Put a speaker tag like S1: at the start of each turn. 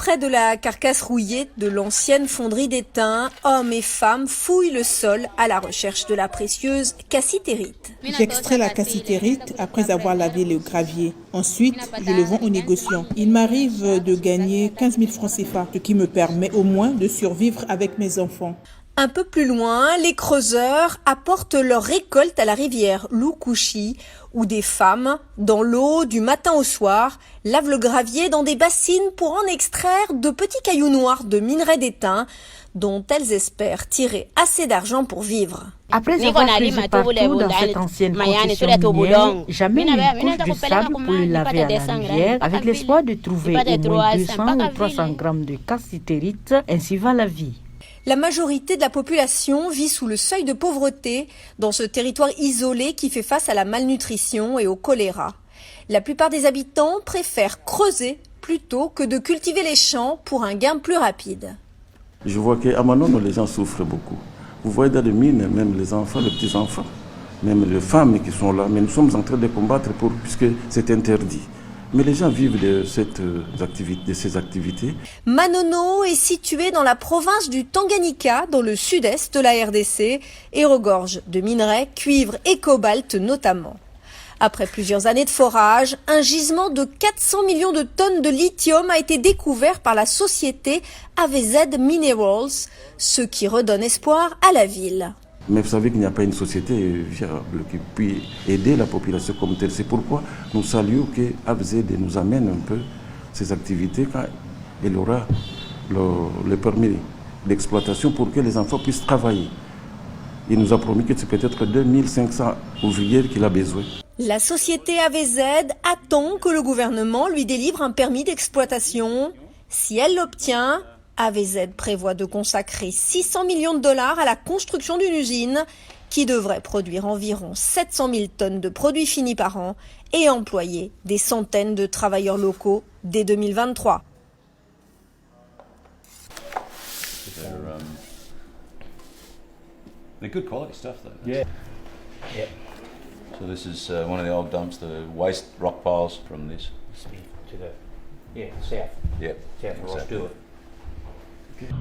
S1: Près de la carcasse rouillée de l'ancienne fonderie d'étain, hommes et femmes fouillent le sol à la recherche de la précieuse cassitérite.
S2: J'extrais la cassitérite après avoir lavé le gravier. Ensuite, je le vends aux négociants. Il m'arrive de gagner 15 000 francs CFA, ce qui me permet au moins de survivre avec mes enfants.
S1: Un peu plus loin, les creuseurs apportent leur récolte à la rivière Lukushi, où des femmes, dans l'eau du matin au soir, lavent le gravier dans des bassines pour en extraire de petits cailloux noirs de minerais d'étain, dont elles espèrent tirer assez d'argent pour vivre.
S3: Après avoir creusé partout dans cette ancienne concession minière, jamais une couche de sable pour le laver à la rivière, avec l'espoir de trouver au moins 200 ou 300 grammes de cassitérite, ainsi va la vie.
S1: La majorité de la population vit sous le seuil de pauvreté dans ce territoire isolé qui fait face à la malnutrition et au choléra. La plupart des habitants préfèrent creuser plutôt que de cultiver les champs pour un gain plus rapide.
S4: Je vois qu'à Manono, les gens souffrent beaucoup. Vous voyez dans les mines, même les enfants, les petits-enfants, même les femmes qui sont là, mais nous sommes en train de combattre puisque c'est interdit. Mais les gens vivent de ces activités.
S1: Manono est situé dans la province du Tanganyika, dans le sud-est de la RDC, et regorge de minerais, cuivre et cobalt notamment. Après plusieurs années de forage, un gisement de 400 millions de tonnes de lithium a été découvert par la société AVZ Minerals, ce qui redonne espoir à la ville.
S4: Mais vous savez qu'il n'y a pas une société viable qui puisse aider la population comme telle. C'est pourquoi nous saluons que AVZ nous amène un peu ces activités quand il aura le permis d'exploitation pour que les enfants puissent travailler. Il nous a promis que c'est peut-être 2500 ouvriers qu'il a besoin.
S1: La société AVZ attend que le gouvernement lui délivre un permis d'exploitation. Si elle l'obtient, AVZ prévoit de consacrer 600 millions de dollars à la construction d'une usine qui devrait produire environ 700 000 tonnes de produits finis par an et employer des centaines de travailleurs locaux dès 2023.
S5: They're good quality stuff, though.
S6: Yeah. Yeah.
S5: So this is one of the old dumps, the waste rock piles from this.
S6: To the south.
S5: Yep.
S6: South of Ross Stewart.
S5: Okay.